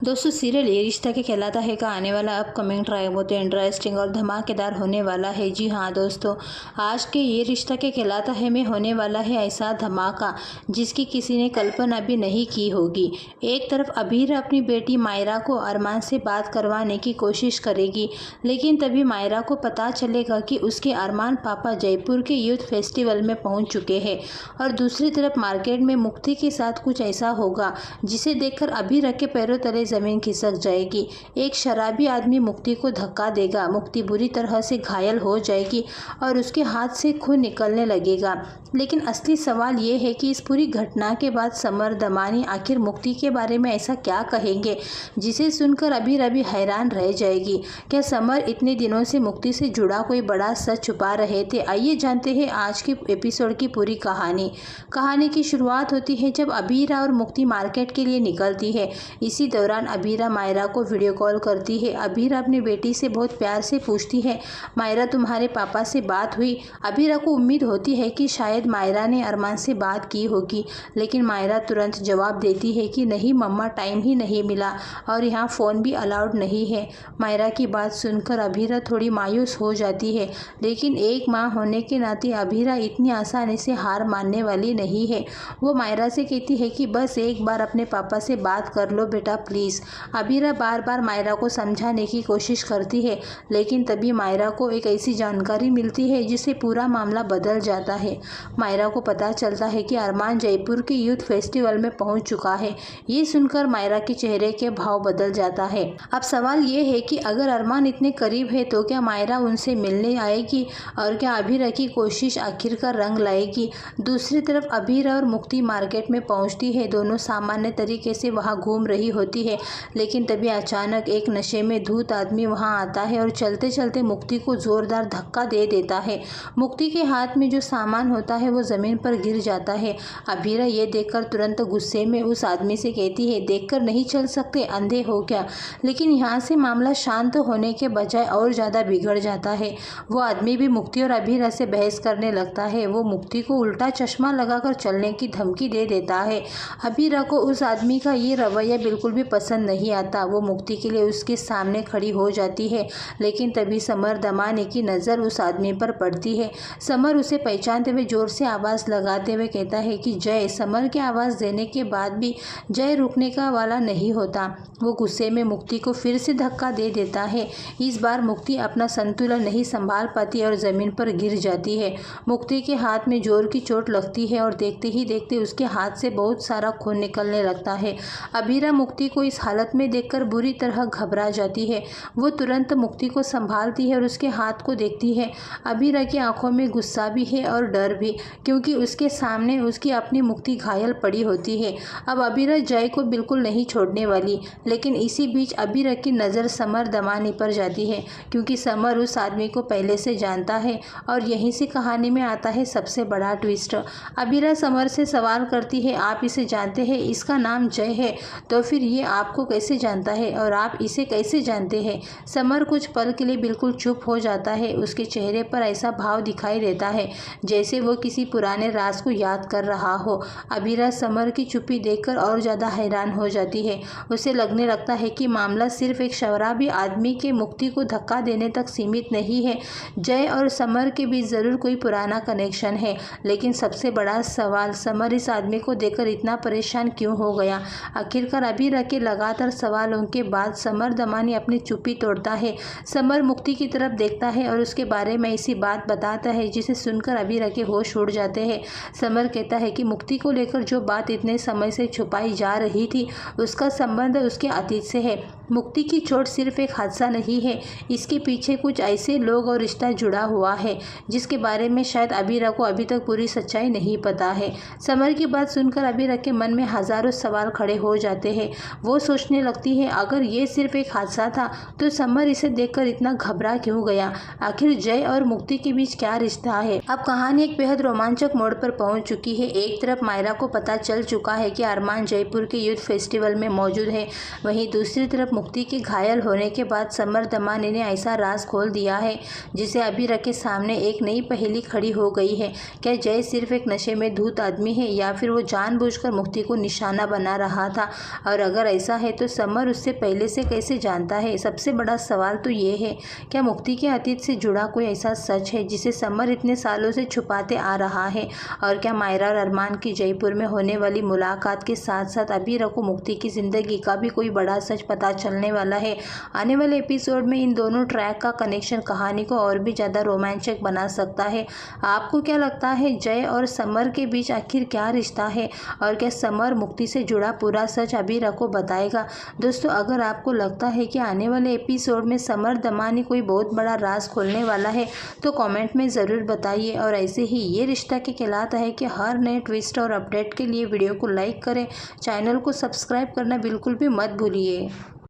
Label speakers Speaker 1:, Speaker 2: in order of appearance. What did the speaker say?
Speaker 1: दोस्तों सीरियल ये रिश्ता क्या कहलाता है का आने वाला अपकमिंग ट्राई बहुत इंटरेस्टिंग और धमाकेदार होने वाला है। जी हाँ दोस्तों, आज के ये रिश्ता क्या कहलाता है में होने वाला है ऐसा धमाका जिसकी किसी ने कल्पना भी नहीं की होगी। एक तरफ अबीर अपनी बेटी मायरा को अरमान से बात करवाने की कोशिश करेगी, लेकिन तभी मायरा को पता चलेगा कि उसके अरमान पापा जयपुर के यूथ फेस्टिवल में पहुंच चुके हैं और दूसरी तरफ मार्केट में मुक्ति के साथ कुछ ऐसा होगा जिसे देखकर अबीर के पैरों तले जमीन खिसक जाएगी। एक शराबी आदमी मुक्ति को धक्का देगा, मुक्ति बुरी तरह से घायल हो जाएगी और उसके हाथ से खून निकलने लगेगा। लेकिन असली सवाल ये है कि इस पूरी घटना के बाद समर दमानी आखिर मुक्ति के बारे में ऐसा क्या कहेंगे जिसे सुनकर अबीर हैरान रह जाएगी। क्या समर इतने दिनों से मुक्ति से जुड़ा कोई बड़ा सच छुपा रहे थे? आइए जानते हैं आज के एपिसोड की पूरी कहानी की शुरुआत होती है जब अबीरा और मुक्ति मार्केट के लिए निकलती है। इसी दौरान अबीरा मायरा को वीडियो कॉल करती है। अबीरा अपनी बेटी से बहुत प्यार से पूछती है, मायरा तुम्हारे पापा से बात हुई? अबीरा को उम्मीद होती है कि शायद मायरा ने अरमान से बात की होगी, लेकिन मायरा तुरंत जवाब देती है कि नहीं मम्मा, टाइम ही नहीं मिला और यहाँ फ़ोन भी अलाउड नहीं है। मायरा की बात सुनकर अबीरा थोड़ी मायूस हो जाती है, लेकिन एक माँ होने के नाते अबीरा इतनी आसानी से हार मानने वाली नहीं है। वो मायरा से कहती है कि बस एक बार अपने पापा से बात कर लो बेटा प्लीज़। अबीरा बार बार मायरा को समझाने की कोशिश करती है, लेकिन तभी मायरा को एक ऐसी जानकारी मिलती है जिससे पूरा मामला बदल जाता है। मायरा को पता चलता है कि अरमान जयपुर के यूथ फेस्टिवल में पहुंच चुका है। ये सुनकर मायरा के चेहरे के भाव बदल जाता है। अब सवाल ये है कि अगर अरमान इतने करीब है तो क्या मायरा उनसे मिलने आएगी और क्या अबीरा की कोशिश आखिरकार रंग लाएगी? दूसरी तरफ अबीरा और मुक्ति मार्केट में पहुंचती है। दोनों सामान्य तरीके से वहां घूम रही होती है, लेकिन तभी अचानक एक नशे में धुत आदमी वहां आता है और चलते चलते मुक्ति को जोरदार धक्का दे देता है। मुक्ति के हाथ में जो सामान होता है वो जमीन पर गिर जाता है। अबीरा ये देखकर तुरंत गुस्से में उस आदमी से कहती है, देखकर नहीं चल सकते, अंधे हो क्या? लेकिन यहाँ से मामला शांत होने के बजाय और ज़्यादा बिगड़ जाता है। वो आदमी भी मुक्ति और अबीरा से बहस करने लगता है। वो मुक्ति को उल्टा चश्मा लगाकर चलने की धमकी दे देता है। अबीरा को उस आदमी का ये रवैया बिल्कुल भी पसंद नहीं आता। वो मुक्ति के लिए उसके सामने खड़ी हो जाती है, लेकिन तभी समर दमानी की नज़र उस आदमी पर पड़ती है। समर उसे पहचानते हुए जोर से आवाज़ लगाते हुए कहता है कि जय। समर की आवाज़ देने के बाद भी जय रुकने का वाला नहीं होता। वो गुस्से में मुक्ति को फिर से धक्का दे देता है। इस बार मुक्ति अपना संतुलन नहीं संभाल पाती और ज़मीन पर गिर जाती है। मुक्ति के हाथ में जोर की चोट लगती है और देखते ही देखते उसके हाथ से बहुत सारा खून निकलने लगता है। अबीरा मुक्ति को इस हालत में देखकर बुरी तरह घबरा जाती है। वो तुरंत मुक्ति को संभालती है और उसके हाथ को देखती है। अबीरा की आंखों में गुस्सा भी है और डर भी, क्योंकि उसके सामने उसकी अपनी मुक्ति घायल पड़ी होती है। अब अबीरा जय को बिल्कुल नहीं छोड़ने वाली, लेकिन इसी बीच अबीरा की नज़र समर दमानी पर जाती है, क्योंकि समर उस आदमी को पहले से जानता है और यहीं से कहानी में आता है सबसे बड़ा ट्विस्ट। अबीरा समर से सवाल करती है, आप इसे जानते हैं? इसका नाम जय है, तो फिर ये आपको कैसे जानता है और आप इसे कैसे जानते हैं? समर कुछ पल के लिए बिल्कुल चुप हो जाता है। उसके चेहरे पर ऐसा भाव दिखाई देता है जैसे वो किसी पुराने राज को याद कर रहा हो। अबीरा समर की चुप्पी देखकर और ज़्यादा हैरान हो जाती है। उसे लगने लगता है कि मामला सिर्फ एक शराबी आदमी के मुक्ति को धक्का देने तक सीमित नहीं है। जय और समर के बीच ज़रूर कोई पुराना कनेक्शन है, लेकिन सबसे बड़ा सवाल, समर इस आदमी को देखकर इतना परेशान क्यों हो गया? आखिरकार अबीरा के लगातार सवालों के बाद समर दमानी अपनी चुप्पी तोड़ता है। समर मुक्ति की तरफ देखता है और उसके बारे में ऐसी बात बताता है जिसे सुनकर अबीरा के होश उड़ जाते हैं। समर कहता है कि मुक्ति को लेकर जो बात इतने समय से छुपाई जा रही थी उसका संबंध उसके अतीत से है। मुक्ति की चोट सिर्फ एक हादसा नहीं है, इसके पीछे कुछ ऐसे लोग और रिश्ता जुड़ा हुआ है जिसके बारे में शायद अबीरा को अभी तक पूरी सच्चाई नहीं पता है। समर की बात सुनकर अबीरा के मन में हजारों सवाल खड़े हो जाते हैं। वो सोचने लगती है, अगर ये सिर्फ एक हादसा था तो समर इसे देखकर इतना घबरा क्यों गया? आखिर जय और मुक्ति के बीच क्या रिश्ता है? अब कहानी एक बेहद रोमांचक मोड़ पर पहुंच चुकी है। एक तरफ मायरा को पता चल चुका है कि अरमान जयपुर के यूथ फेस्टिवल में मौजूद है, वहीं दूसरी तरफ मुक्ति के घायल होने के बाद समर दमानी ने ऐसा राज खोल दिया है जिसे अबीरा के सामने एक नई पहेली खड़ी हो गई है। क्या जय सिर्फ एक नशे में धुत आदमी है या फिर वो जानबूझकर मुक्ति को निशाना बना रहा था? और अगर ऐसा ऐसा है तो समर उससे पहले से कैसे जानता है? सबसे बड़ा सवाल तो ये है, क्या मुक्ति के अतीत से जुड़ा कोई ऐसा सच है जिसे समर इतने सालों से छुपाते आ रहा है? और क्या मायरा और अरमान की जयपुर में होने वाली मुलाकात के साथ साथ अबीर को मुक्ति की ज़िंदगी का भी कोई बड़ा सच पता चलने वाला है? आने वाले एपिसोड में इन दोनों ट्रैक का कनेक्शन कहानी को और भी ज़्यादा रोमांचक बना सकता है। आपको क्या लगता है, जय और समर के बीच आखिर क्या रिश्ता है? और क्या समर मुक्ति से जुड़ा पूरा सच अबीर को बताएगा? दोस्तों, अगर आपको लगता है कि आने वाले एपिसोड में समर दमानी कोई बहुत बड़ा राज खोलने वाला है तो कमेंट में ज़रूर बताइए। और ऐसे ही ये रिश्ता के कहलाता है कि हर नए ट्विस्ट और अपडेट के लिए वीडियो को लाइक करें, चैनल को सब्सक्राइब करना बिल्कुल भी मत भूलिए।